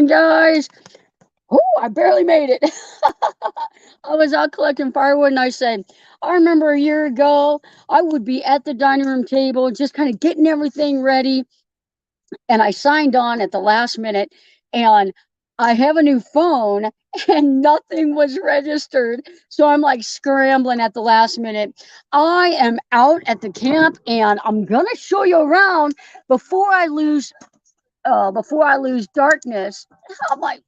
on, guys? Oh, I barely made it. I was out collecting firewood and I said, I remember a year ago, I would be at the dining room table just kind of getting everything ready. And I signed on at the last minute and I have a new phone and nothing was registered. So I'm like scrambling at the last minute. I am out at the camp and I'm going to show you around before I lose darkness. I'm like,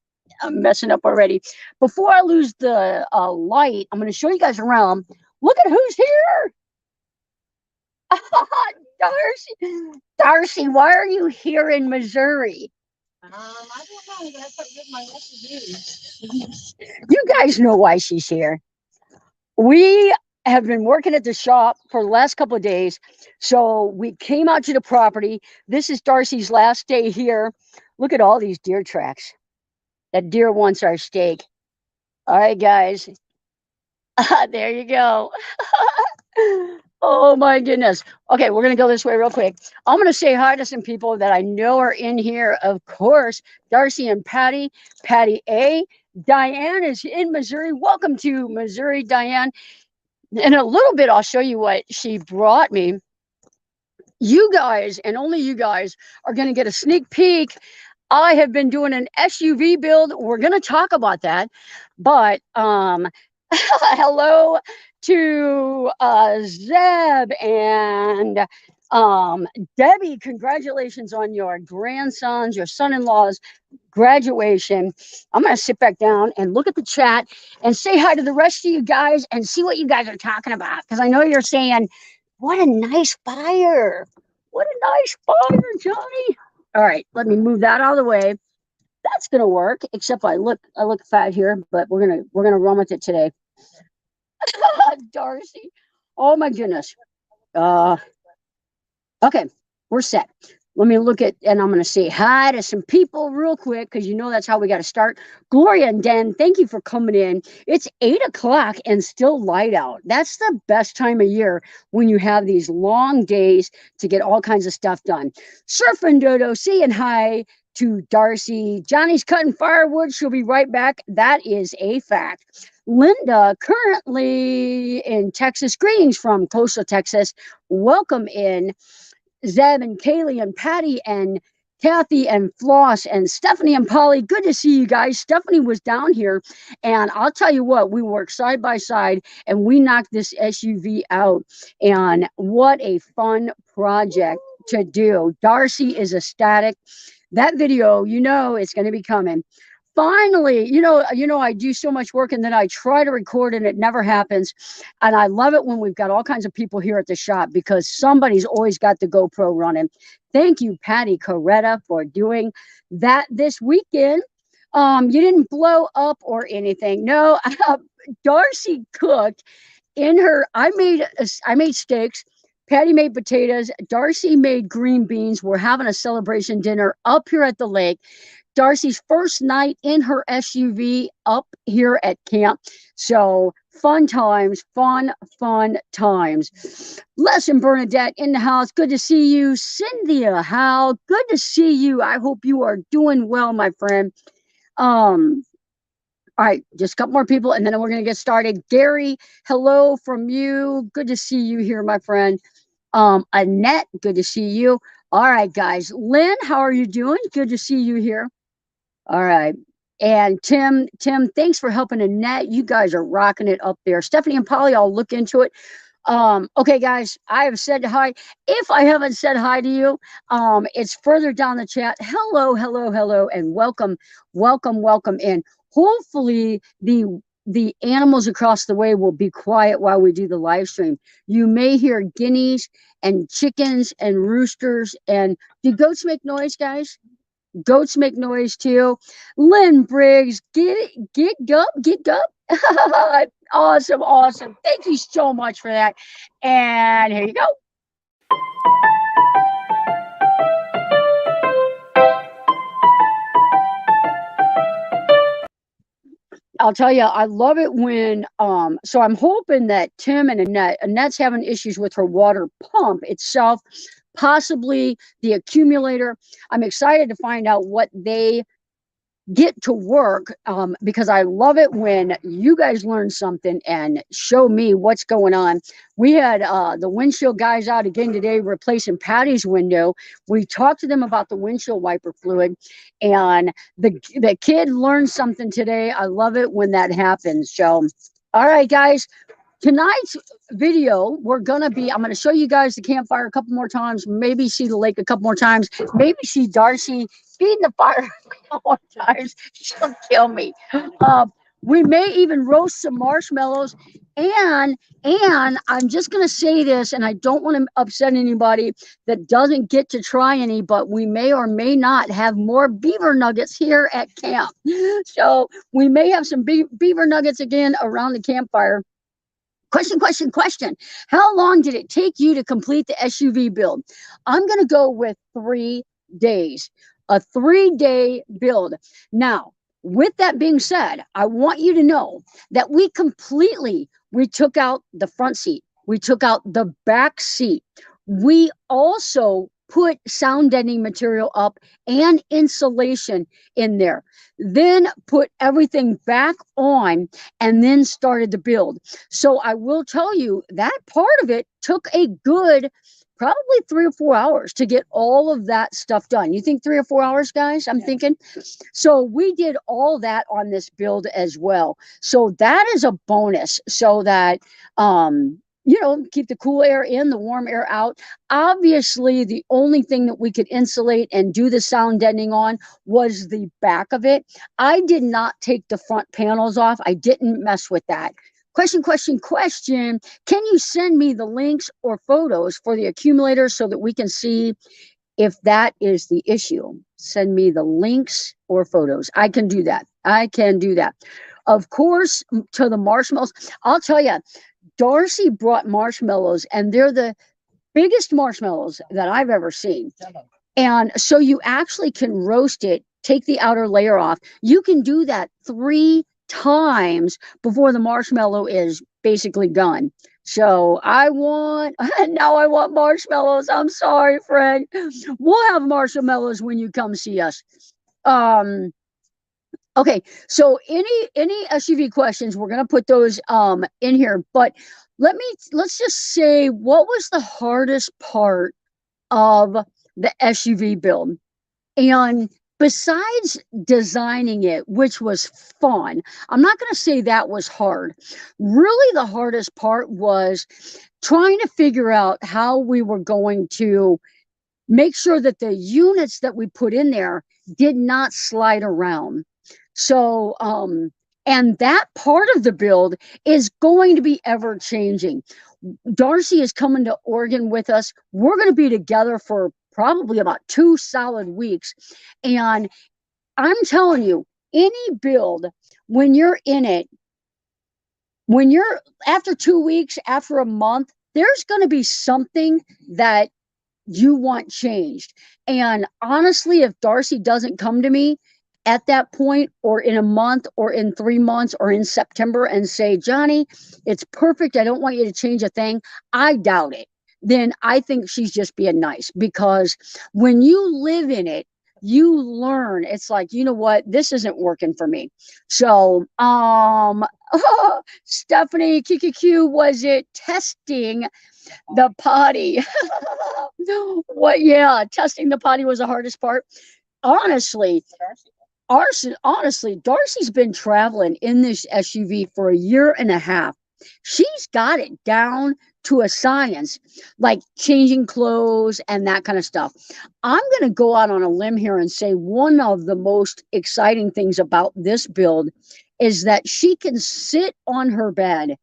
I'm messing up already. Before I lose the light, I'm going to show you guys around. Look at who's here. Darcy, why are you here in Missouri? I don't know. That's what my message. You guys know why she's here. We have been working at the shop for the last couple of days. So we came out to the property. This is Darcy's last day here. Look at all these deer tracks. That deer wants our steak. All right, guys. There you go. Oh my goodness. Okay, we're gonna go this way real quick. I'm gonna say hi to some people that I know are in here. Of course, Darcy and Patty. Patty A. Diane is in Missouri. Welcome to Missouri, Diane. In a little bit, I'll show you what she brought me. You guys, and only you guys, are gonna get a sneak peek. I have been doing an SUV build. We're gonna talk about that, but hello to Zeb and Debbie. Congratulations on your grandson's, your son-in-law's graduation. I'm going to sit back down and look at the chat and say hi to the rest of you guys and see what you guys are talking about. Because I know you're saying, what a nice fire. What a nice fire, Johnny. All right, let me move that out of the way. That's gonna work, except I look fat here, but we're gonna run with it today. Darcy. Oh my goodness. Okay, we're set. Let me look at, and I'm going to say hi to some people real quick because you know that's how we got to start. Gloria and Dan, thank you for coming in. It's 8 o'clock and still light out. That's the best time of year when you have these long days to get all kinds of stuff done. Surf and Dodo saying hi to Darcy. Johnny's cutting firewood. She'll be right back. That is a fact. Linda, currently in Texas. Greetings from coastal Texas. Welcome in. Zeb and Kaylee and Patty and Kathy and Floss and Stephanie and Polly. Good to see you guys. Stephanie was down here, and I'll tell you what, we worked side by side and we knocked this SUV out. And what a fun project to do. Darcy is ecstatic. That video, you know, it's going to be coming. Finally, you know, I do so much work and then I try to record and it never happens. And I love it when we've got all kinds of people here at the shop because somebody's always got the GoPro running. Thank you, Patty Coretta, for doing that this weekend. You didn't blow up or anything. No, Darcy cooked in her. I made steaks. Patty made potatoes. Darcy made green beans. We're having a celebration dinner up here at the lake. Darcy's first night in her SUV up here at camp. So fun times, fun times. Les and Bernadette in the house. Good to see you. Cynthia, how good to see you. I hope you are doing well, my friend. All right, just a couple more people and then we're going to get started. Gary, hello from you. Good to see you here, my friend. Annette, good to see you. All right, guys. Lynn, how are you doing? Good to see you here. All right. And Tim, thanks for helping Annette. You guys are rocking it up there. Stephanie and Polly, I'll look into it. Okay, guys, I have said hi. If I haven't said hi to you, it's further down the chat. Hello, and welcome in. Hopefully the animals across the way will be quiet while we do the live stream. You may hear guineas and chickens and roosters. And do goats make noise, guys? Goats make noise too. Lynn Briggs, get up. Awesome. Thank you so much for that. And here you go. I'll tell you, I love it when, so I'm hoping that Tim and Annette's having issues with her water pump itself, possibly the accumulator. I'm excited to find out what they get to work, because I love it when you guys learn something and show me what's going on. We had the windshield guys out again today replacing Patty's window. We talked to them about the windshield wiper fluid, and the kid learned something today. I love it when that happens. So, all right, guys. Tonight's video, I'm gonna show you guys the campfire a couple more times, maybe see the lake a couple more times, maybe see Darcy feeding the fire a couple more times. She'll kill me. We may even roast some marshmallows, and I'm just gonna say this, and I don't want to upset anybody that doesn't get to try any, but we may or may not have more beaver nuggets here at camp. So we may have some beaver nuggets again around the campfire. Question. How long did it take you to complete the SUV build? I'm going to go with 3 days, a 3-day build. Now, with that being said, I want you to know that we took out the front seat. We took out the back seat. We also put sound deadening material up and insulation in there, then put everything back on, and then started the build. So I will tell you that part of it took a good probably 3 or 4 hours to get all of that stuff done. You think 3 or 4 hours, guys? I'm thinking. So we did all that on this build as well. So that is a bonus, so that keep the cool air in, the warm air out. Obviously, the only thing that we could insulate and do the sound deadening on was the back of it. I did not take the front panels off. I didn't mess with that. Question. Can you send me the links or photos for the accumulators so that we can see if that is the issue? Send me the links or photos. I can do that. Of course, to the marshmallows, I'll tell you, Darcy brought marshmallows, and they're the biggest marshmallows that I've ever seen. And so you actually can roast it, take the outer layer off. You can do that 3 times before the marshmallow is basically done. So now I want marshmallows. I'm sorry, Fred. We'll have marshmallows when you come see us. Okay, so any SUV questions, we're gonna put those in here. But let's just say, what was the hardest part of the SUV build? And besides designing it, which was fun, I'm not gonna say that was hard. Really, the hardest part was trying to figure out how we were going to make sure that the units that we put in there did not slide around. So, and that part of the build is going to be ever changing. Darcy is coming to Oregon with us. We're going to be together for probably about 2 solid weeks. And I'm telling you, any build, when you're in it, after 2 weeks, after a month, there's going to be something that you want changed. And honestly, if Darcy doesn't come to me at that point, or in a month, or in 3 months, or in September, and say, Johnny, it's perfect, I don't want you to change a thing, I doubt it. Then I think she's just being nice, because when you live in it, you learn. It's like, you know what, this isn't working for me. So Stephanie QQQ, was it testing the potty? What? Yeah, testing the potty was the hardest part. Honestly, Darcy's been traveling in this SUV for 1.5 years. She's got it down to a science, like changing clothes and that kind of stuff. I'm going to go out on a limb here and say one of the most exciting things about this build is that she can sit on her bed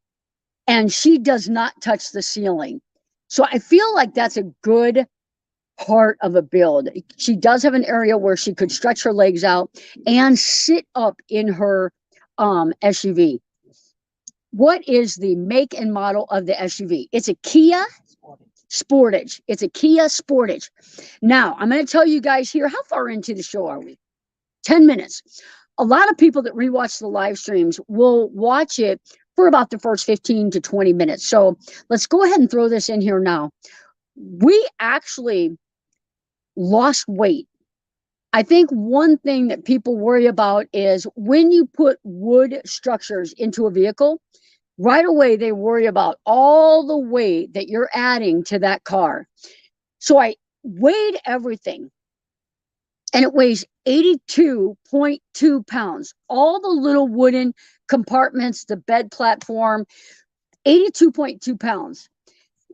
and she does not touch the ceiling. So I feel like that's a good part of a build. She does have an area where she could stretch her legs out and sit up in her SUV. What is the make and model of the SUV? It's a Kia Sportage. It's a Kia Sportage. Now, I'm going to tell you guys here, how far into the show are we? 10 minutes. A lot of people that rewatch the live streams will watch it for about the first 15 to 20 minutes. So let's go ahead and throw this in here now. We actually lost weight. I think one thing that people worry about is when you put wood structures into a vehicle, right away they worry about all the weight that you're adding to that car. So I weighed everything, and it weighs 82.2 pounds. All the little wooden compartments, the bed platform, 82.2 pounds.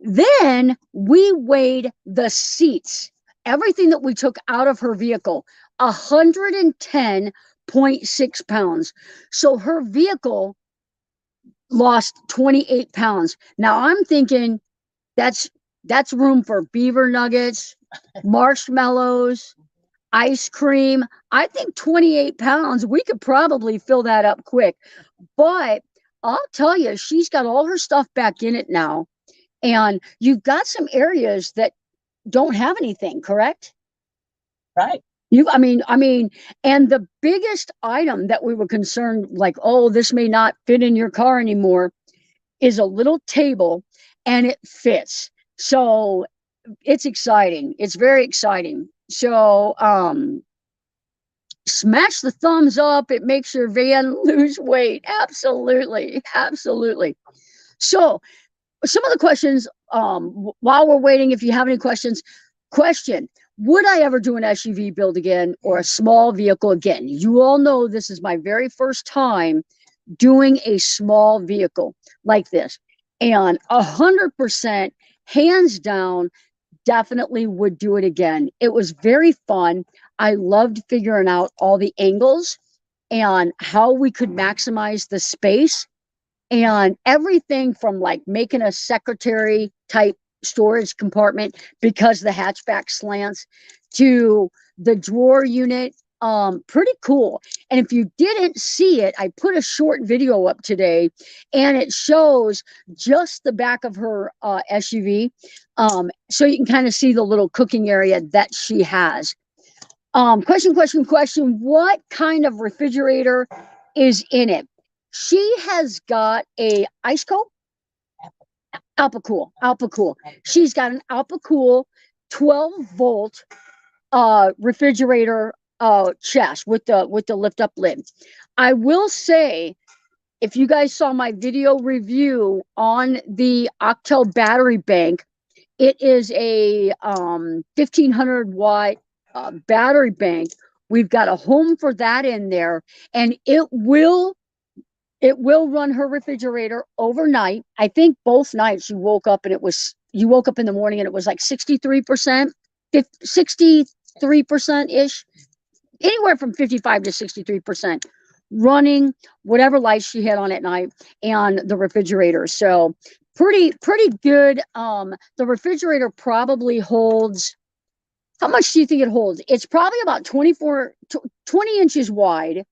Then we weighed the seats, everything that we took out of her vehicle, 110.6 pounds. So her vehicle lost 28 pounds. Now I'm thinking that's room for beaver nuggets, marshmallows, ice cream. I think 28 pounds, we could probably fill that up quick. But I'll tell you, she's got all her stuff back in it now. And you've got some areas that don't have anything, correct? Right. And the biggest item that we were concerned, like, oh, this may not fit in your car anymore, is a little table, and it fits. So it's exciting. It's very exciting. So, smash the thumbs up. It makes your van lose weight. Absolutely. Absolutely. So, some of the questions, while we're waiting, if you have any questions, would I ever do an SUV build again or a small vehicle again? You all know this is my very first time doing a small vehicle like this. And 100%, hands down, definitely would do it again. It was very fun. I loved figuring out all the angles and how we could maximize the space, and everything from like making a secretary type storage compartment because the hatchback slants, to the drawer unit. Pretty cool. And if you didn't see it, I put a short video up today, and it shows just the back of her SUV, so you can kind of see the little cooking area that she has. Question. What kind of refrigerator is in it? She has got a Iceco, Alpacool. She's got an Alpacool 12-volt refrigerator chest with the lift up lid. I will say, if you guys saw my video review on the Octel battery bank, it is a 1500 watt battery bank. We've got a home for that in there, and it will run her refrigerator overnight. I think both nights you woke up in the morning and it was like 63%, 63% ish, anywhere from 55 to 63% running whatever lights she had on at night and the refrigerator. So pretty good. The refrigerator probably holds, how much do you think it holds? It's probably about 20 inches wide.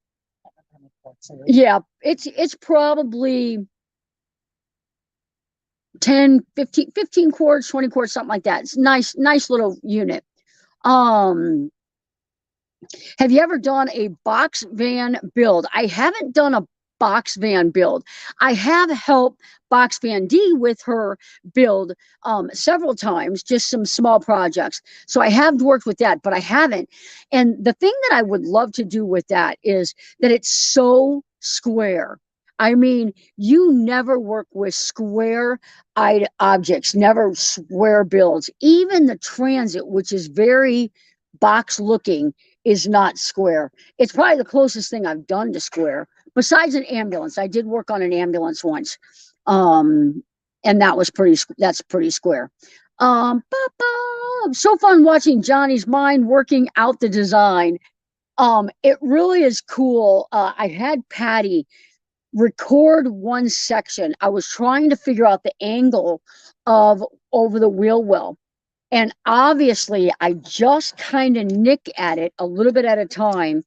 Yeah, it's probably 10, 15 quarts, 20 quarts, something like that. It's nice little unit. Have you ever done a box van build? I haven't done a box van build. I have helped Box Van D with her build several times, just some small projects. So I have worked with that, but I haven't. And the thing that I would love to do with that is that it's so square. I mean, you never work with square objects, never square builds. Even the Transit, which is very box looking, is not square. It's probably the closest thing I've done to square, besides an ambulance. I did work on an ambulance once. And that's pretty square. So fun watching Johnny's mind working out the design. It really is cool. I had Patty record one section. I was trying to figure out the angle of over the wheel well. And obviously I just kind of nick at it a little bit at a time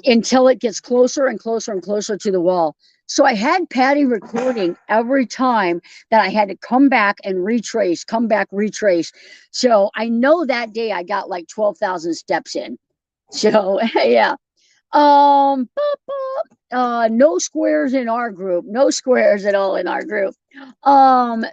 until it gets closer and closer and closer to the wall. So I had Patty recording every time that I had to come back and retrace. So I know that day I got like 12,000 steps in. So yeah. Boop, boop. No squares in our group. No squares at all in our group.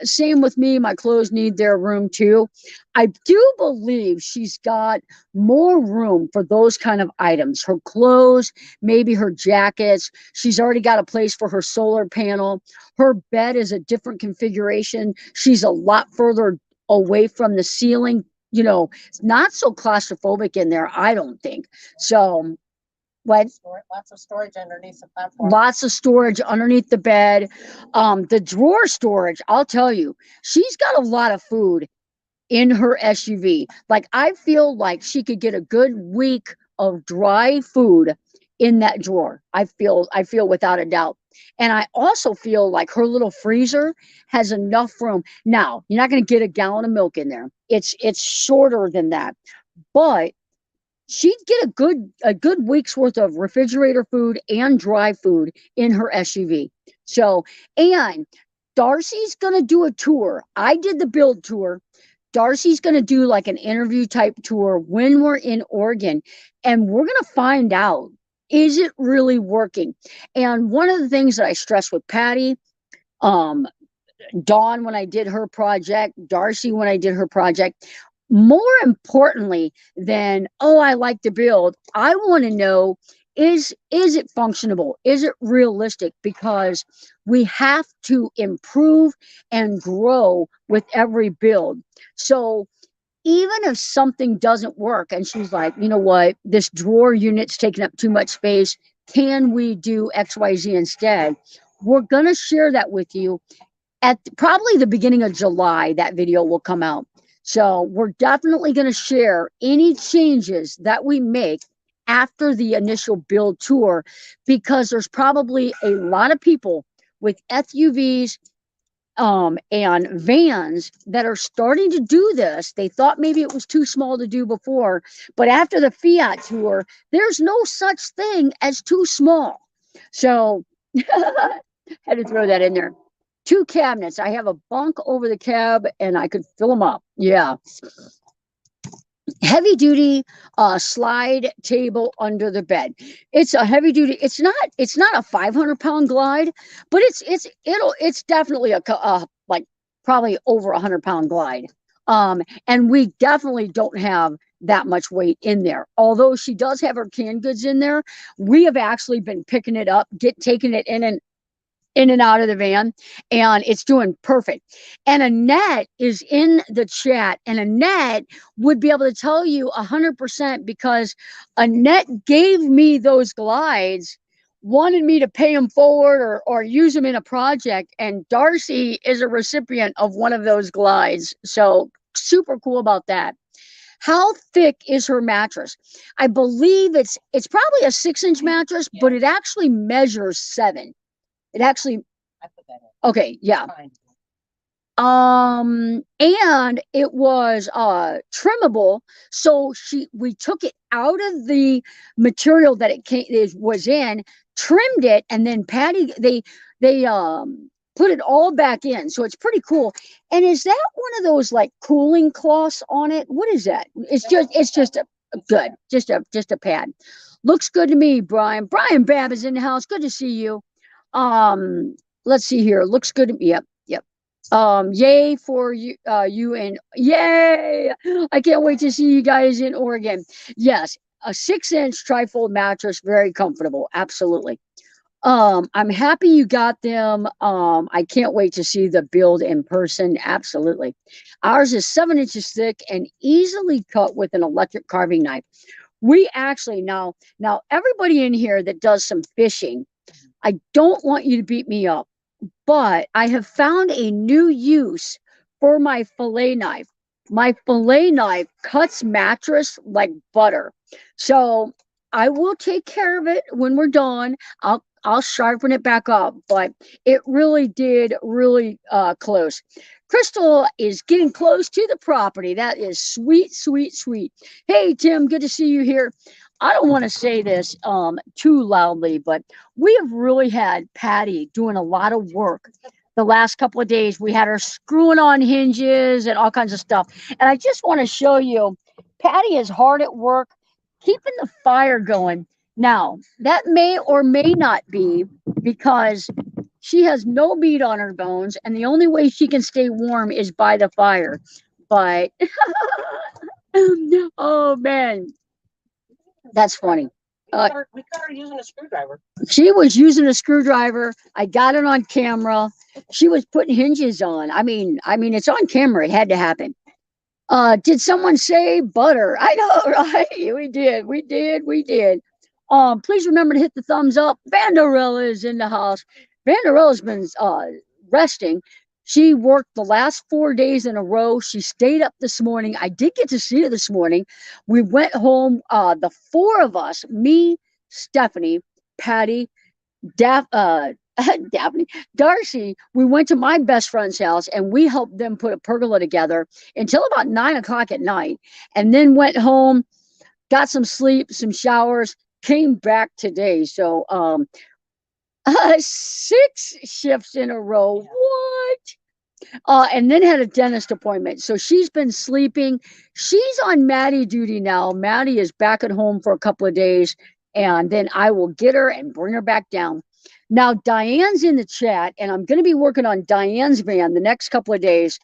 Same with me. My clothes need their room too. I do believe she's got more room for those kind of items. Her clothes, maybe her jackets. She's already got a place for her solar panel. Her bed is a different configuration. She's a lot further away from the ceiling. You know, it's not so claustrophobic in there, I don't think. So what? Lots of storage underneath the platform. Lots of storage underneath the bed. The drawer storage, I'll tell you, she's got a lot of food in her SUV. Like, I feel like she could get a good week of dry food in that drawer. I feel without a doubt. And I also feel like her little freezer has enough room. Now, you're not going to get a gallon of milk in there. It's shorter than that. But she'd get a good week's worth of refrigerator food and dry food in her SUV. So, and Darcy's gonna do a tour. I did the build tour. Darcy's gonna do like an interview type tour when we're in Oregon, and we're gonna find out, is it really working? And one of the things that I stress with Patty, um, Dawn when I did her project, Darcy when I did her project, more importantly than, oh, I like to build, I want to know, is it functionable? Is it realistic? Because we have to improve and grow with every build. So even if something doesn't work and she's like, you know what, this drawer unit's taking up too much space, can we do XYZ instead? We're going to share that with you at probably the beginning of July. That video will come out. So we're definitely going to share any changes that we make after the initial build tour, because there's probably a lot of people with SUVs and vans that are starting to do this. They thought maybe it was too small to do before, but after the Fiat tour, there's no such thing as too small. So had to throw that in there. 2 cabinets. I have a bunk over the cab and I could fill them up. Yeah. Heavy duty slide table under the bed. It's a heavy duty. It's not a 500-pound glide, but it's definitely like probably over 100-pound glide. And we definitely don't have that much weight in there. Although she does have her canned goods in there, we have actually been picking it up, taking it in and out of the van, and it's doing perfect. And Annette is in the chat, and Annette would be able to tell you 100%, because Annette gave me those glides, wanted me to pay them forward or use them in a project, and Darcy is a recipient of one of those glides. So super cool about that. How thick is her mattress? I believe it's probably a 6-inch mattress, but it actually measures 7. It actually, I put that in. okay, yeah. Fine. And it was trimmable. So we took it out of the material that it was in, trimmed it, and then Patty, they put it all back in. So it's pretty cool. And is that one of those like cooling cloths on it? What is that? It's just a good, just a pad. Looks good to me, Brian. Brian Babb is in the house. Good to see you. Let's see here. Looks good to me. Yep. Yay for you, and yay! I can't wait to see you guys in Oregon. Yes, a 6-inch trifold mattress, very comfortable. Absolutely. I'm happy you got them. I can't wait to see the build in person. Absolutely. Ours is 7 inches thick and easily cut with an electric carving knife. We actually now everybody in here that does some fishing, I don't want you to beat me up, but I have found a new use for my fillet knife. My fillet knife cuts mattress like butter. So I will take care of it when we're done. I'll sharpen it back up, but it really did close. Crystal is getting close to the property. That is sweet, sweet, sweet. Hey, Tim, good to see you here. I don't want to say this too loudly, but we have really had Patty doing a lot of work the last couple of days. We had her screwing on hinges and all kinds of stuff. And I just want to show you, Patty is hard at work, keeping the fire going. Now, that may or may not be because she has no meat on her bones, and the only way she can stay warm is by the fire. But, oh man, that's funny. We caught her using a screwdriver. She was using a screwdriver. I got it on camera. She was putting hinges on. I mean, it's on camera. It had to happen. Did someone say butter? I know, right? We did. Please remember to hit the thumbs up. Vanderella is in the house. Vanderella's been resting. She worked the last 4 days in a row. She stayed up this morning. I did get to see her this morning. We went home, the four of us, me, Stephanie, Patty, Daphne, Darcy, we went to my best friend's house and we helped them put a pergola together until about 9 o'clock at night, and then went home, got some sleep, some showers, came back today. So, 6 shifts in a row. What? And then had a dentist appointment. So she's been sleeping. She's on Maddie duty now. Maddie is back at home for a couple of days, and then I will get her and bring her back down. Now, Diane's in the chat, and I'm going to be working on Diane's van the next couple of days.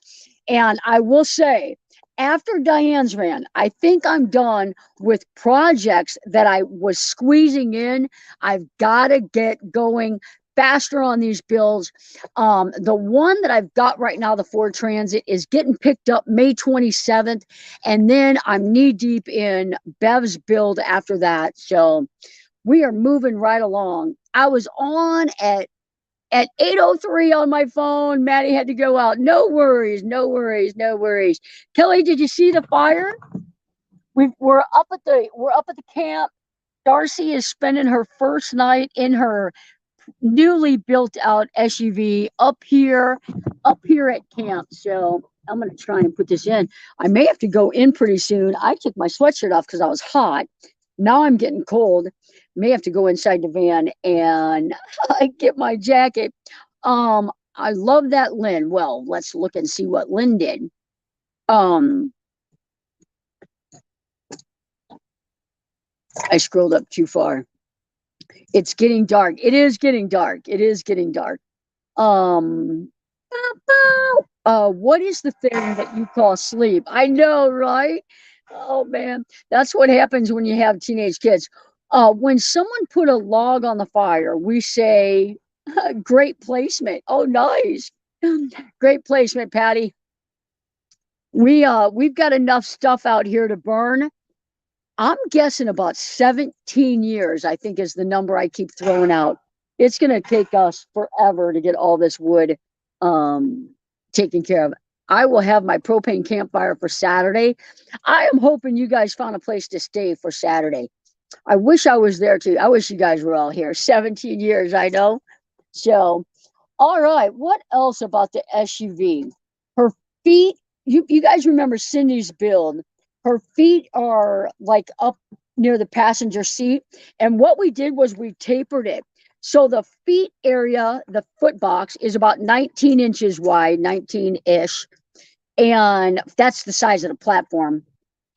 And I will say, after Diane's van, I think I'm done with projects that I was squeezing in. I've got to get going faster on these builds. The one that I've got right now, the Ford Transit, is getting picked up May 27th. And then I'm knee deep in Bev's build after that. So we are moving right along. I was on at 8:03 on my phone. Maddie had to go out. No worries, no worries, no worries. Kelly, did you see the fire? We're up at the camp. Darcy is spending her first night in her newly built out SUV up here at camp. So I'm gonna try and put this in. I may have to go in pretty soon. I took my sweatshirt off because I was hot. Now I'm getting cold. May have to go inside the van and get my jacket. I love that Lynn. Well, let's look and see what Lynn did. I scrolled up too far. It's getting dark. It is getting dark. It is getting dark. What is the thing that you call sleep? I know, right? Oh man, that's what happens when you have teenage kids. When someone put a log on the fire, we say, "Great placement." Oh, nice, great placement, Patty. We've got enough stuff out here to burn. I'm guessing about 17 years, I think, is the number I keep throwing out. It's going to take us forever to get all this wood taken care of. I will have my propane campfire for Saturday. I am hoping you guys found a place to stay for Saturday. I wish I was there too. I wish you guys were all here. 17 years, I know. So, all right. What else about the SUV? Her feet, you guys remember Cindy's build. Her feet are like up near the passenger seat. And what we did was we tapered it. So the feet area, the foot box, is about 19 inches wide, 19-ish. And that's the size of the platform.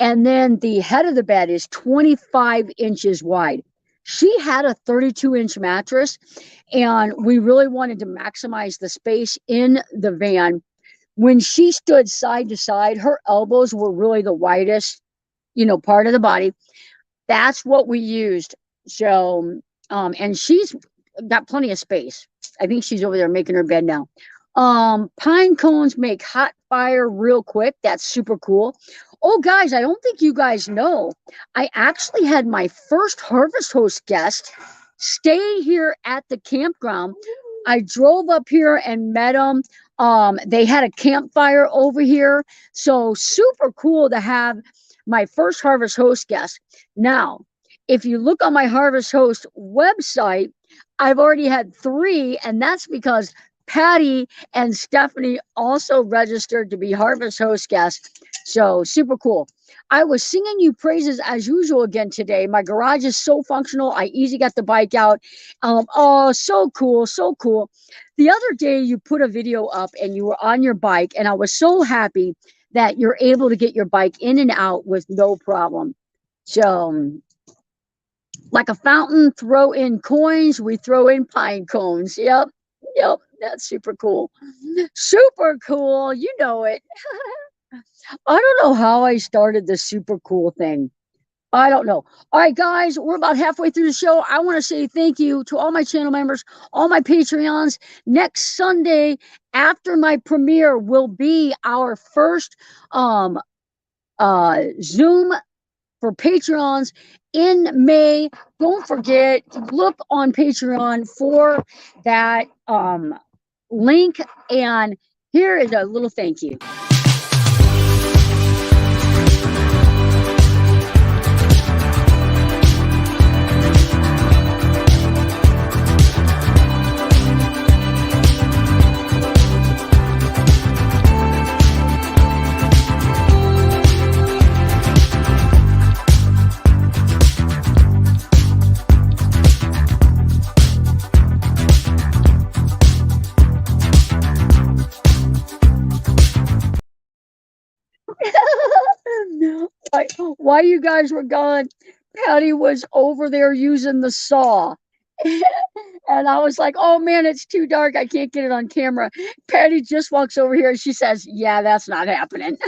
And then the head of the bed is 25 inches wide. She had a 32-inch mattress, and we really wanted to maximize the space in the van. When she stood side to side, her elbows were really the widest, part of the body. That's what we used. So, and she's got plenty of space. I think she's over there making her bed now. Pine cones make hot fire real quick. That's super cool. Oh, guys, I don't think you guys know. I actually had my first Harvest Host guest stay here at the campground. I drove up here and met them. They had a campfire over here. So super cool to have my first Harvest Host guest. Now, if you look on my Harvest Host website, I've already had 3, and that's because Patty and Stephanie also registered to be Harvest Host guests. So super cool. I was singing you praises as usual again today. My garage is so functional. I easy got the bike out. Oh, so cool, so cool. The other day you put a video up and you were on your bike, and I was so happy that you're able to get your bike in and out with no problem. So Like a fountain, throw in coins, we throw in pine cones. Yep. Yep. That's super cool. Super cool. You know it. I don't know how I started this super cool thing. I don't know. All right, guys, we're about halfway through the show. I want to say thank you to all my channel members, all my Patreons. Next Sunday, after my premiere, will be our first Zoom for Patreons in May. Don't forget to look on Patreon for that link. And here is a little thank you. While you guys were gone, Patty was over there using the saw. And I was like, oh man, it's too dark. I can't get it on camera. Patty just walks over here and she says, yeah, that's not happening.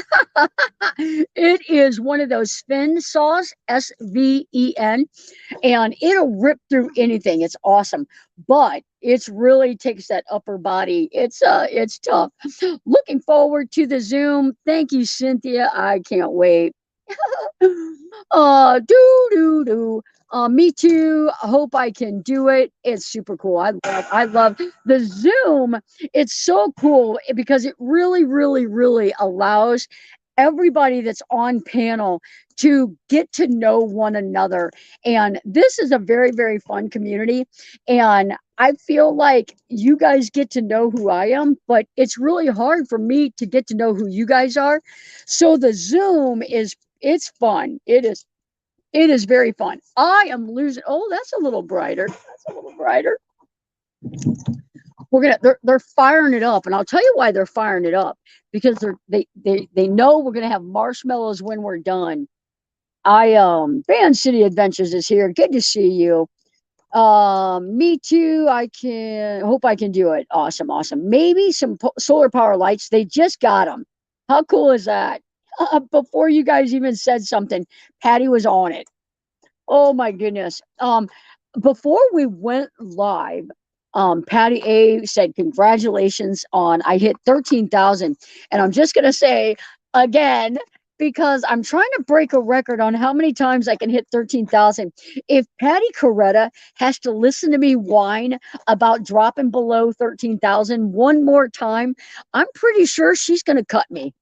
It is one of those Sven saws, Sven, and it'll rip through anything. It's awesome. But it's really takes that upper body. It's tough. Looking forward to the Zoom. Thank you, Cynthia. I can't wait. Me too. I hope I can do it. It's super cool. I love the Zoom. It's so cool because it really, really, really allows everybody that's on panel to get to know one another. And this is a very, very fun community. And I feel like you guys get to know who I am, but it's really hard for me to get to know who you guys are. So the Zoom it's fun. It is very fun. I am losing. Oh, that's a little brighter. That's a little brighter. They're firing it up, and I'll tell you why they're firing it up, because they know we're gonna have marshmallows when we're done. Van City Adventures is here. Good to see you. Me too. Hope I can do it. Awesome. Maybe some solar power lights. They just got them. How cool is that? Before you guys even said something, Patty was on it. Oh my goodness. Before we went live, Patty A said, congratulations on, I hit 13,000. And I'm just going to say again, because I'm trying to break a record on how many times I can hit 13,000. If Patty Coretta has to listen to me whine about dropping below 13,000 one more time, I'm pretty sure she's going to cut me.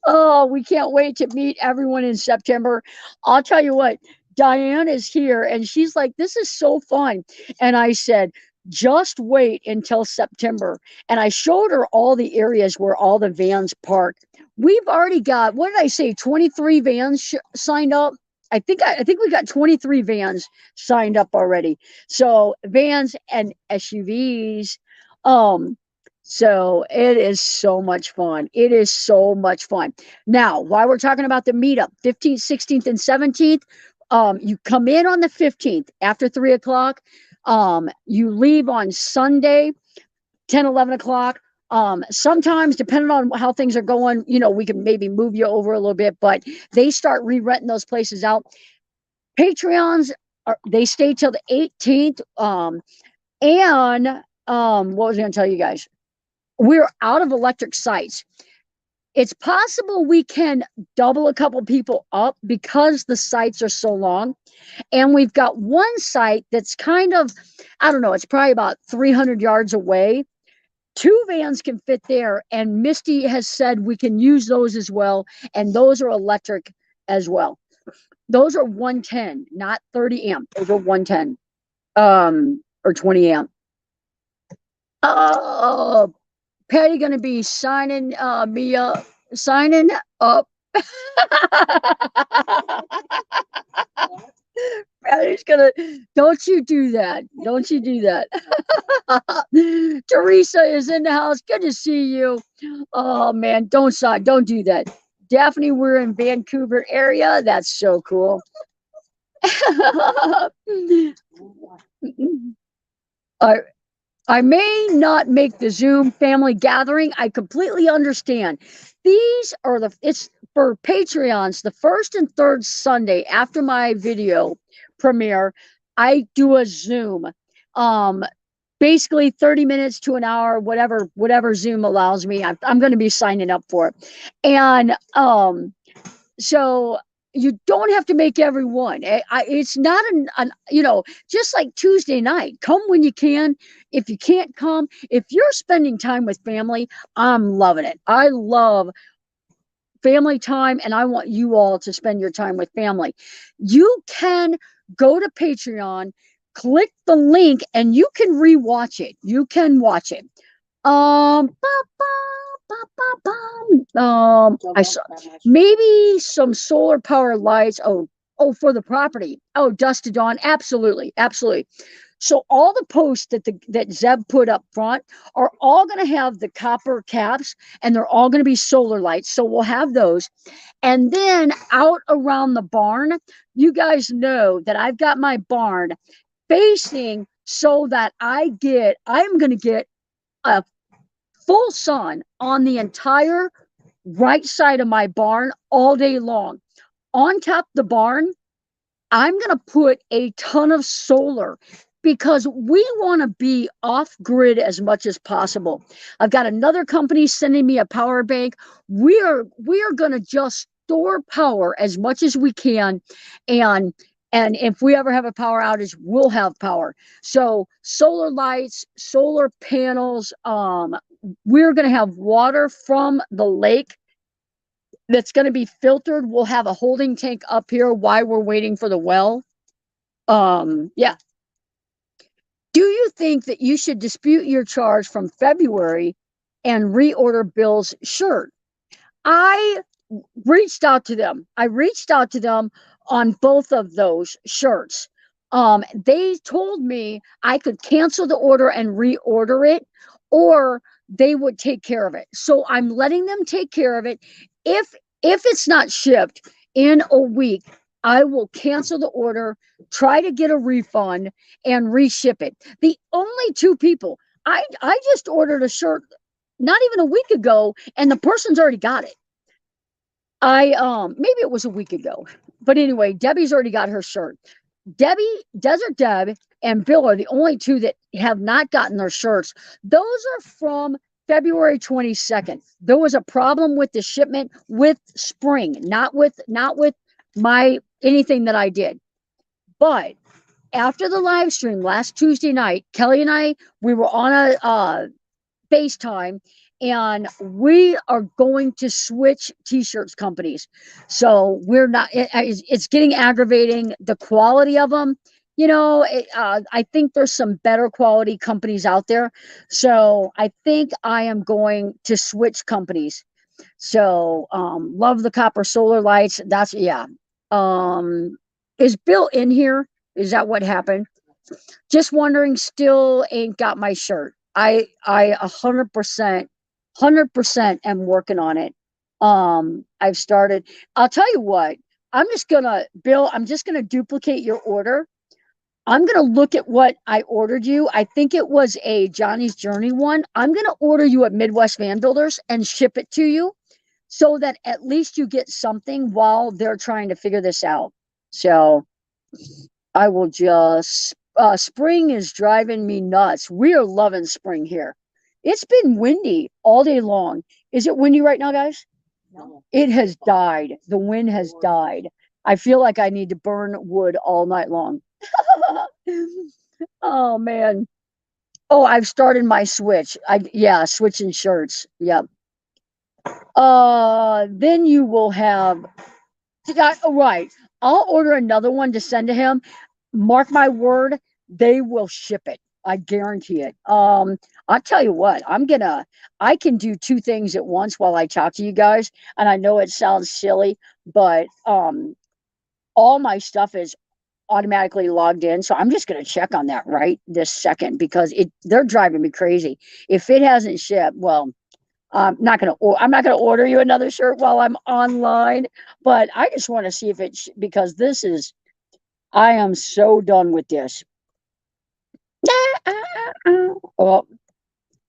Oh, we can't wait to meet everyone in September. I'll tell you what, Diane is here and she's like, this is so fun. And I said, just wait until September. And I showed her all the areas where all the vans park. We've already got, what did I say, 23 vans signed up? I think we got 23 vans signed up already. So vans and SUVs. So it is so much fun. It is so much fun. Now, while we're talking about the meetup, 15th, 16th, and 17th, you come in on the 15th after 3 o'clock. You leave on Sunday, 10, 11 o'clock. Sometimes, depending on how things are going, we can maybe move you over a little bit, but they start re-renting those places out. Patreons, they stay till the 18th. What was I going to tell you guys? We're out of electric sites. It's possible we can double a couple people up because the sites are so long. And we've got one site that's kind of, I don't know, it's probably about 300 yards away. 2 vans can fit there. And Misty has said we can use those as well. And those are electric as well. Those are 110, not 30 amp. Those are 110 or 20 amp. Patty gonna be signing me up. Signing up. Patty's gonna. Don't you do that. Don't you do that. Teresa is in the house. Good to see you. Oh man, don't sign. Don't do that. Daphne, we're in Vancouver area. That's so cool. I I may not make the Zoom family gathering. I completely understand. These are it's for Patreons, the first and third Sunday after my video premiere, I do a Zoom. Um, Basically 30 minutes to an hour, whatever Zoom allows me. I'm going to be signing up for it. And so you don't have to make every one. It's not just like Tuesday night. Come when you can. If you can't come, if you're spending time with family, I'm loving it. I love family time, and I want you all to spend your time with family. You can go to Patreon, click the link, and you can rewatch it. You can watch it. I saw maybe some solar power lights. Oh, for the property. Oh, dusk to dawn. Absolutely, absolutely. So all the posts that Zeb put up front are all going to have the copper caps, and they're all going to be solar lights. So we'll have those. And then out around the barn, you guys know that I've got my barn facing so that I'm going to get a full sun on the entire right side of my barn all day long. On top of the barn, I'm going to put a ton of solar because we want to be off grid as much as possible. I've got another company sending me a power bank. We are going to just store power as much as we can, and if we ever have a power outage, we'll have power. So solar lights, solar panels. We're going to have water from the lake that's going to be filtered. We'll have a holding tank up here while we're waiting for the well. Yeah. Do you think that you should dispute your charge from February and reorder Bill's shirt? I reached out to them. I reached out to them on both of those shirts. They told me I could cancel the order and reorder it, or they would take care of it. So I'm letting them take care of it. If it's not shipped in a week, I will cancel the order, try to get a refund, and reship it. The only two people I just ordered a shirt not even a week ago, and the person's already got it. Maybe it was a week ago, but anyway, Debbie's already got her shirt. Desert Deb, and Bill are the only two that have not gotten their shirts. Those are from February 22nd. There was a problem with the shipment with Spring, not with my anything that I did. But after the live stream last Tuesday night, Kelly and we were on a FaceTime, and we are going to switch t-shirts companies. So we're not, it's getting aggravating, the quality of them. I think there's some better quality companies out there. So I think I am going to switch companies. So love the copper solar lights. That's, yeah. Is Bill in here? Is that what happened? Just wondering, still ain't got my shirt. I 100% am working on it. I've started. I'll tell you what, Bill, I'm just gonna duplicate your order. I'm gonna look at what I ordered you. I think it was a Johnny's Journey one. I'm gonna order you at Midwest Van Builders and ship it to you so that at least you get something while they're trying to figure this out. So I will just spring is driving me nuts. We are loving spring here. It's been windy all day long. Is it windy right now, guys? No. It has died. The wind has died. I feel like I need to burn wood all night long. Oh man. Oh, I've started my switch. Switching shirts. Yep. Then you will have. Right. I'll order another one to send to him. Mark my word, they will ship it. I guarantee it. I'll tell you what, I can do two things at once while I talk to you guys. And I know it sounds silly, but all my stuff is automatically logged in. So I'm just going to check on that right this second because they're driving me crazy. If it hasn't shipped, well, I'm not gonna order you another shirt while I'm online, but I just want to see if because this is, I am so done with this. Oh,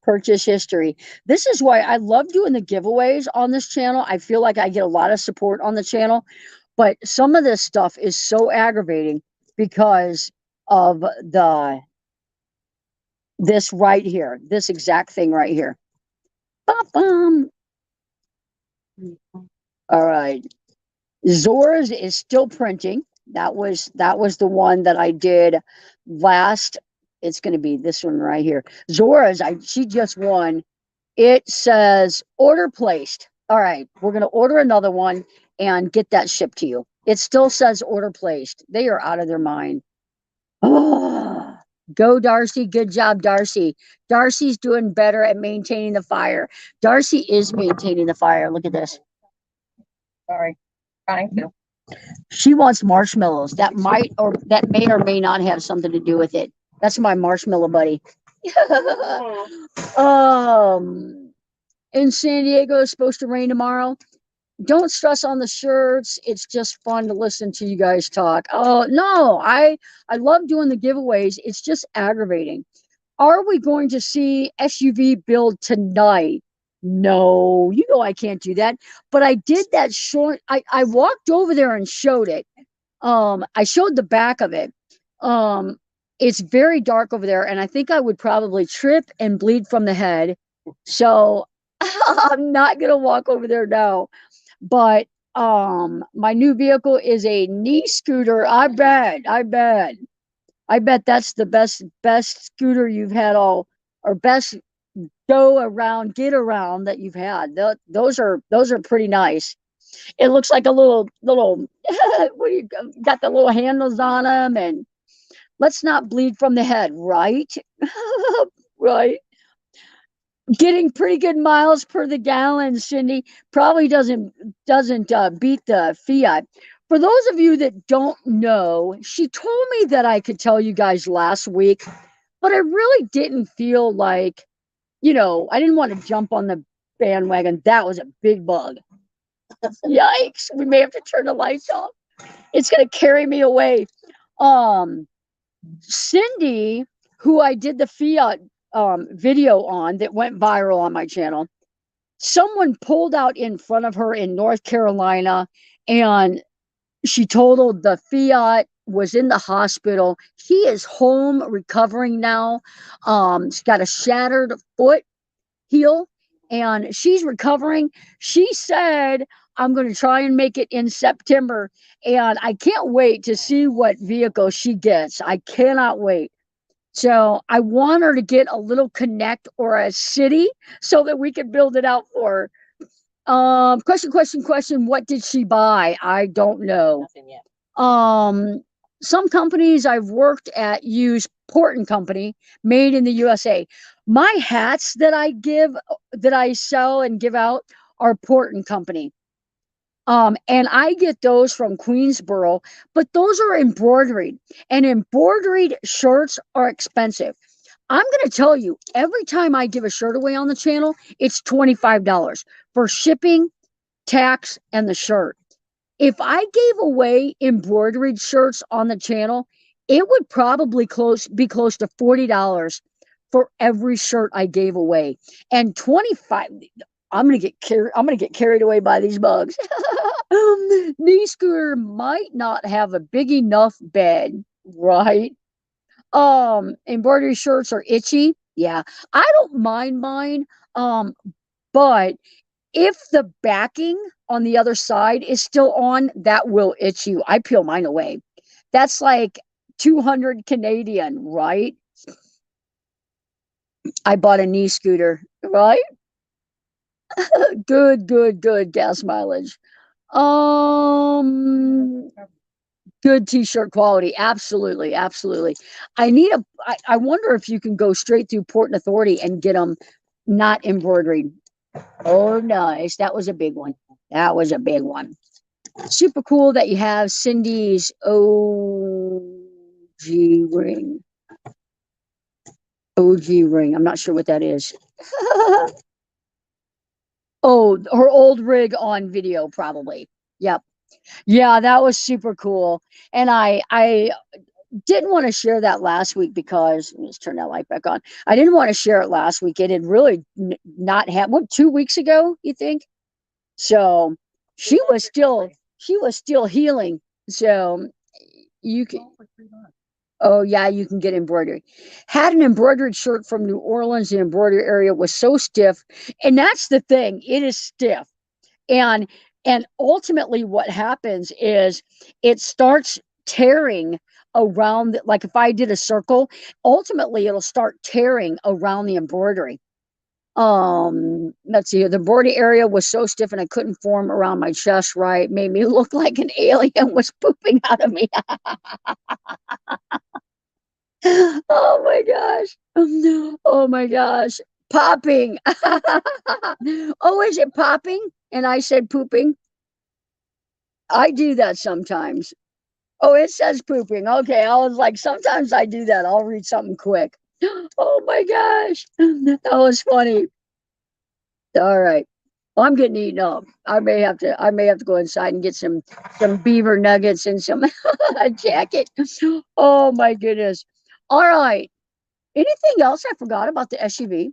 purchase history. This is why I love doing the giveaways on this channel. I feel like I get a lot of support on the channel, but some of this stuff is so aggravating because of this right here, this exact thing right here. Ba-bum. All right. Zora's is still printing. That was the one that I did last. It's going to be this one right here. Zora's, she just won. It says order placed. All right, we're going to order another one and get that shipped to you. It still says order placed. They are out of their mind. Oh, go Darcy. Good job, Darcy. Darcy's doing better at maintaining the fire. Darcy is maintaining the fire. Look at this. Sorry. Trying to. She wants marshmallows. That may or may not have something to do with it. That's my marshmallow buddy. In San Diego, it's supposed to rain tomorrow. Don't stress on the shirts. It's just fun to listen to you guys talk. Oh no, I love doing the giveaways. It's just aggravating. Are we going to see SUV build tonight? No, you know I can't do that. But I did that short. I walked over there and showed it. I showed the back of it. It's very dark over there, and I think I would probably trip and bleed from the head. So I'm not gonna walk over there now. But my new vehicle is a knee scooter. I bet that's the best scooter you've had or best get around that you've had. Those are pretty nice. It looks like a little what do you got the little handles on them, and let's not bleed from the head, right? Right. Getting pretty good miles per the gallon, Cindy. Probably doesn't beat the Fiat. For those of you that don't know, she told me that I could tell you guys last week, but I really didn't feel like, I didn't want to jump on the bandwagon. That was a big bug. Yikes. We may have to turn the lights off. It's going to carry me away. Cindy, who I did the Fiat video on that went viral on my channel, someone pulled out in front of her in North Carolina, and she totaled the Fiat, was in the hospital. He is home recovering now. She's got a shattered foot heel, and she's recovering. She said, I'm going to try and make it in September, and I can't wait to see what vehicle she gets. I cannot wait. So I want her to get a little connect or a city so that we can build it out for her. Question. What did she buy? I don't know. Nothing yet. Some companies I've worked at use Port and Company, made in the USA. My hats that I sell and give out are Port and Company. And I get those from Queensboro, but those are embroidered, and embroidered shirts are expensive. I'm going to tell you, every time I give a shirt away on the channel, it's $25 for shipping, tax, and the shirt. If I gave away embroidered shirts on the channel, it would probably be close to $40 for every shirt I gave away. And 25, I'm gonna get carried away by these bugs. Knee scooter might not have a big enough bed, right? Embroidery shirts are itchy. Yeah, I don't mind mine. But if the backing on the other side is still on, that will itch you. I peel mine away. That's like 200 Canadian, right? I bought a knee scooter, right? Good gas mileage. Um, Good t-shirt quality. Absolutely. I wonder if you can go straight through Port and Authority and get them not embroidered. Oh, nice. That was a big one. Super cool that you have Cindy's ring. OG ring. I'm not sure what that is. Oh, her old rig on video, probably. Yep. Yeah, that was super cool. And I didn't want to share that last week because let's turn that light back on. I didn't want to share it last week. It had really not happened. What, 2 weeks ago, you think? So she was still healing. So you can, oh yeah, you can get embroidery. Had an embroidered shirt from New Orleans. The embroidery area was so stiff, and that's the thing. It is stiff, and ultimately what happens is it starts tearing around. Like if I did a circle, ultimately it'll start tearing around the embroidery. Let's see, the embroidery area was so stiff and I couldn't form around my chest right, made me look like an alien was pooping out of me. Oh my gosh. Oh my gosh. Popping. Oh, is it popping? And I said pooping. I do that sometimes. Oh, it says pooping. Okay. I was like, sometimes I do that. I'll read something quick. Oh my gosh. That was funny. All right. Well, I'm getting eaten up. I may have to go inside and get some beaver nuggets and some jacket. Oh my goodness. All right. Anything else I forgot about the SUV?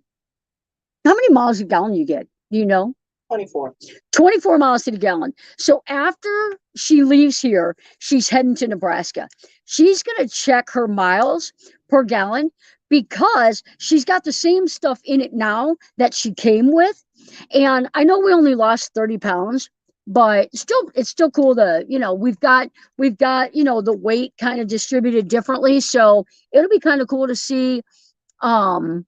How many miles a gallon you get? Do you know? 24. 24 miles to the gallon. So after she leaves here, she's heading to Nebraska. She's going to check her miles per gallon because she's got the same stuff in it now that she came with. And I know we only lost 30 pounds, but still, it's still cool to, we've got, the weight kind of distributed differently. So it'll be kind of cool to see how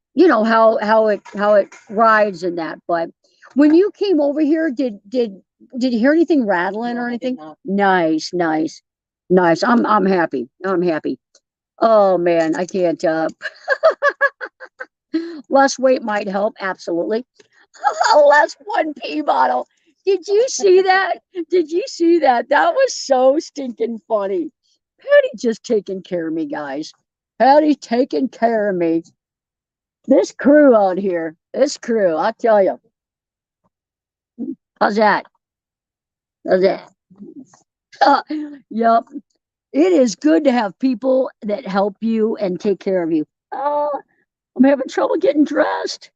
it rides and that. But when you came over here, did you hear anything rattling or anything? Nice, nice, nice. I'm happy. I'm happy. Oh man, I can't less weight might help, absolutely. Less 1P bottle. Did you see that? Did you see that? That was so stinking funny. Patty just taking care of me, guys. Patty's taking care of me. This crew out here, this crew, I'll tell you. How's that? How's that? Yep. It is good to have people that help you and take care of you. Oh, I'm having trouble getting dressed.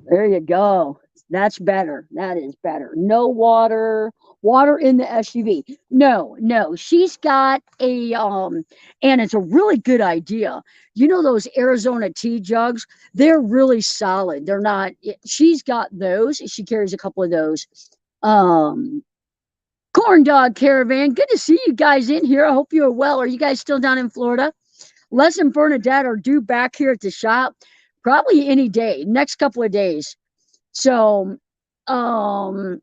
There you go. That's better. That is better. No water. Water in the SUV. No, no. She's got and it's a really good idea. You know those Arizona tea jugs? They're really solid. They're not she's got those. She carries a couple of those. Um Corn Dog Caravan. Good to see you guys in here. I hope you're well. Are you guys still down in Florida? Les and Bernadette are due back here at the shop probably any day, next couple of days. So, um,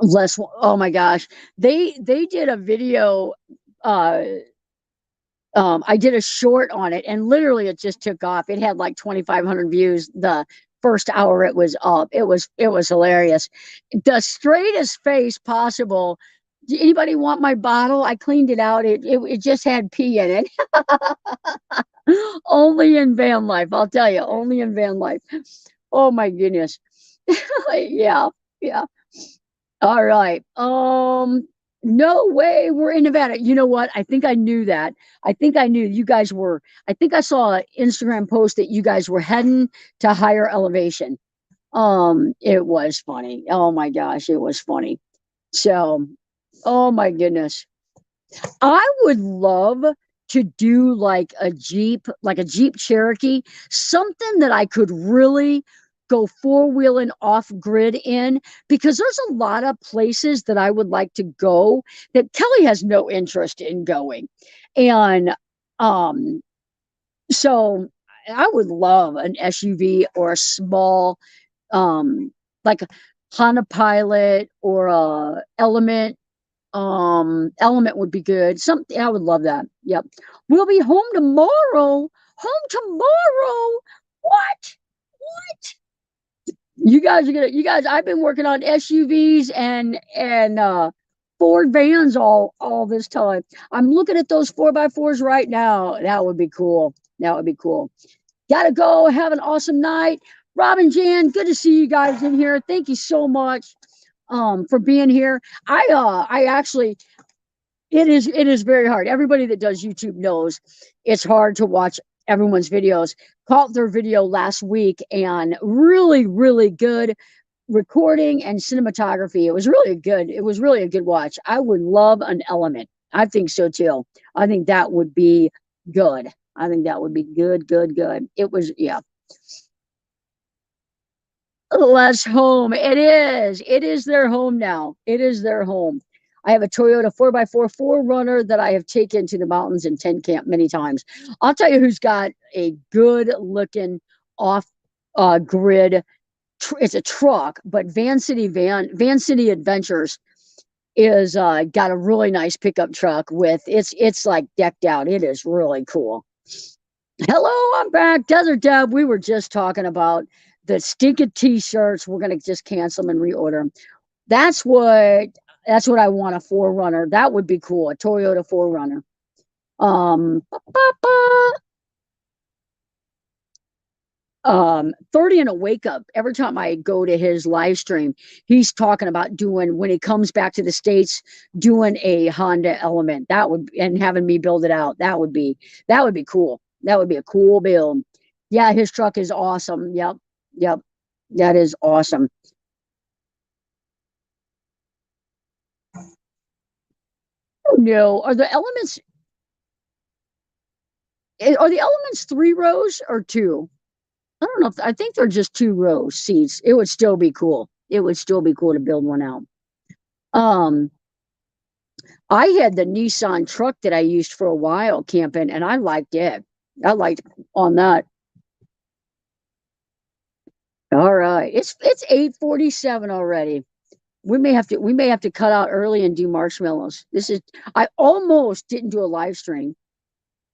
Les, oh my gosh, they did a video. Uh, I did a short on it, and literally it just took off. It had like 2,500 views the first hour it was up. It was hilarious. The straightest face possible. Anybody want my bottle? I cleaned it out. It just had pee in it. Only in van life, I'll tell you. Only in van life. Oh my goodness. Yeah, yeah. All right. No way we're in Nevada. You know what? I think I knew that. I think I knew you guys were. I think I saw an Instagram post that you guys were heading to higher elevation. It was funny. Oh my gosh, it was funny. So, oh my goodness. I would love to do like a Jeep Cherokee, something that I could really go four-wheeling off grid in, because there's a lot of places that I would like to go that Kelly has no interest in going. And um so I would love an SUV or a small like a Honda Pilot or a Element would be good. Something I would love that. Yep. We'll be home tomorrow. Home tomorrow. What? What? You guys, I've been working on SUVs and Ford vans all this time. I'm looking at those 4x4s right now. That would be cool. That would be cool. Gotta go. Have an awesome night. Robin, Jan, good to see you guys in here. Thank you so much for being here. I actually, it is very hard. Everybody that does YouTube knows it's hard to watch everyone's videos. Caught their video last week and really, really good recording and cinematography. It was really a good watch. I would love an Element. I think so too. I think that would be good. I think that would be good, good, good. It was, yeah. Less home. It is. It is their home now. It is their home. I have a Toyota 4x4 4Runner that I have taken to the mountains and tent camp many times. I'll tell you who's got a good looking off grid. It's a truck, but Van City Adventures is got a really nice pickup truck with it's like decked out. It is really cool. Hello, I'm back. Desert Deb, we were just talking about the stinking t-shirts. We're gonna just cancel them and reorder them. That's what I want, a 4Runner. That would be cool, a Toyota 4Runner. Ba, ba, ba. 30 and a wake up. Every time I go to his live stream, he's talking about doing, when he comes back to the States, doing a Honda Element. That would, and having me build it out. That would be cool. That would be a cool build. Yeah, his truck is awesome. Yep. Yep. That is awesome. Oh no, are the Elements 3 rows or 2? I don't know. I think they're just 2 row seats. It would still be cool. It would still be cool to build one out. Um, I had the Nissan truck that I used for a while camping, and I liked it. I liked on that. All right, it's 8:47 already. We may have to cut out early and do marshmallows. I almost didn't do a live stream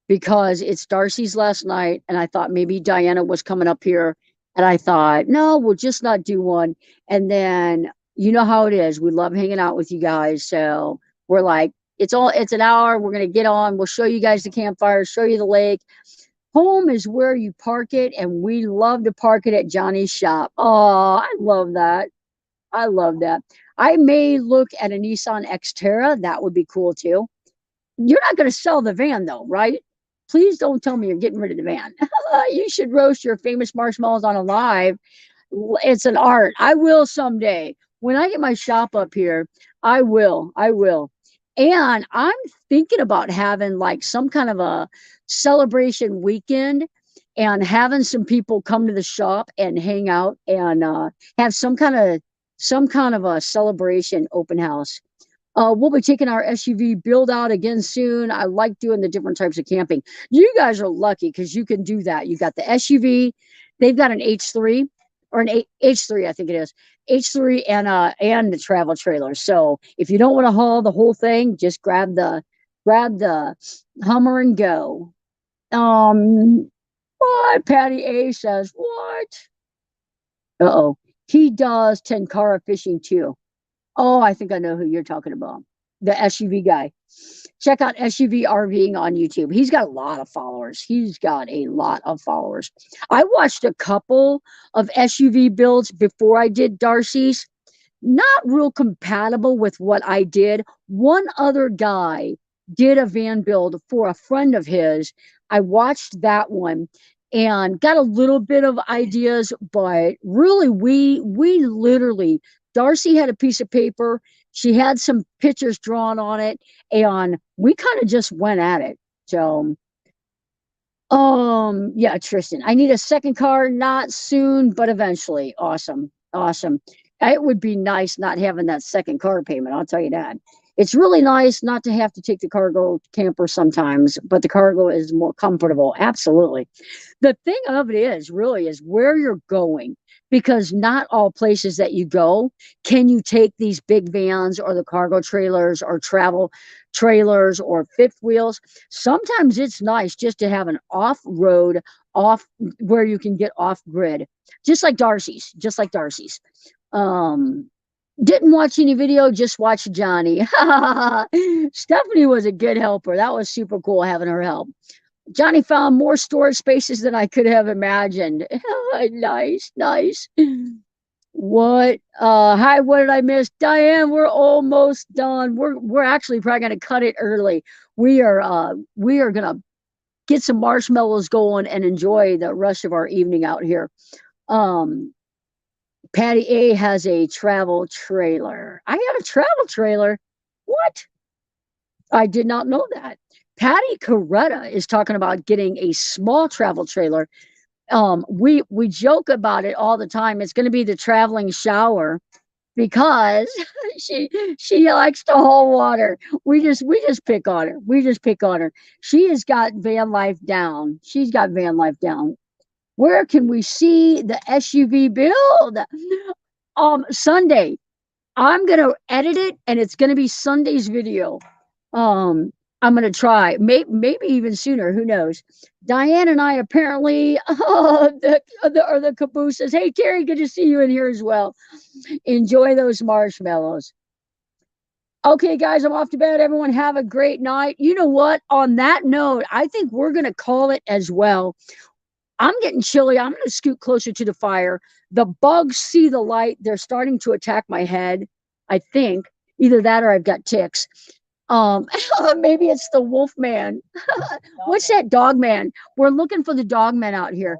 because it's Darcy's last night, and I thought maybe Diana was coming up here, and I thought, no, we'll just not do one. And then you know how it is. We love hanging out with you guys, so we're like, it's an hour. We're gonna get on. We'll show you guys the campfire, show you the lake. Home is where you park it, and we love to park it at Johnny's shop. Oh, I love that. I love that. I may look at a Nissan Xterra. That would be cool too. You're not going to sell the van though, right? Please don't tell me you're getting rid of the van. You should roast your famous marshmallows on a live. It's an art. I will someday. When I get my shop up here, I will. I will. And I'm thinking about having like some kind of a celebration weekend and having some people come to the shop and hang out and have some kind of a celebration open house. We'll be taking our SUV build out again soon. I like doing the different types of camping. You guys are lucky because you can do that. You got the SUV. They've got an H3 or an H3, I think it is. H3 and the travel trailer. So if you don't want to haul the whole thing, just grab the Hummer and go. What? Patty A says what? Uh-oh. He does Tenkara fishing too. Oh, I think I know who you're talking about. The SUV guy. Check out SUV RVing on YouTube. He's got a lot of followers. He's got a lot of followers. I watched a couple of SUV builds before I did Darcy's. Not real compatible with what I did. One other guy did a van build for a friend of his. I watched that one and got a little bit of ideas, but really we literally, Darcy had a piece of paper, she had some pictures drawn on it, and we kind of just went at it. So yeah, Tristan, I need a second car, not soon, but eventually. Awesome. Awesome. It would be nice not having that second car payment, I'll tell you that. It's really nice not to have to take the cargo camper sometimes, but the cargo is more comfortable. Absolutely. The thing of it is, really, is where you're going, because not all places that you go can you take these big vans or the cargo trailers or travel trailers or fifth wheels. Sometimes it's nice just to have an off-road, off where you can get off grid, just like Darcy's. Um, didn't watch any video, just watch Johnny. Stephanie was a good helper. That was super cool having her help. Johnny found more storage spaces than I could have imagined. Nice, nice. What hi, what did I miss? Diane, we're almost done. We're actually probably gonna cut it early. We are gonna get some marshmallows going and enjoy the rest of our evening out here. Um Patty A has a travel trailer. I have a travel trailer. What? I did not know that. Patty Coretta is talking about getting a small travel trailer. We joke about it all the time. It's going to be the traveling shower because she she likes to haul water. We just pick on her. We just pick on her. She has got van life down. She's got van life down. Where can we see the SUV build? Sunday. I'm gonna edit it, and it's gonna be Sunday's video. Um, I'm gonna try, maybe even sooner. Who knows? Diane and I apparently, the cabooses. Hey Terry, good to see you in here as well. Enjoy those marshmallows. Okay, guys, I'm off to bed. Everyone have a great night. You know what? On that note, I think we're gonna call it as well. I'm getting chilly. I'm going to scoot closer to the fire. The bugs see the light. They're starting to attack my head. I think either that or I've got ticks. Maybe it's the wolf man. What's that dog man? We're looking for the dog man out here.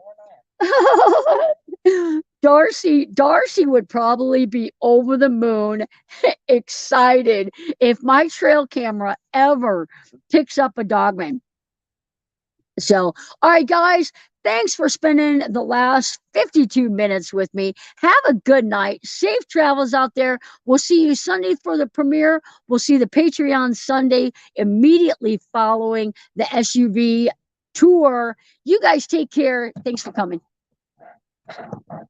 Darcy would probably be over the moon excited if my trail camera ever picks up a dogman. So, all right, guys, thanks for spending the last 52 minutes with me. Have a good night. Safe travels out there. We'll see you Sunday for the premiere. We'll see the Patreon Sunday immediately following the SUV tour. You guys take care. Thanks for coming.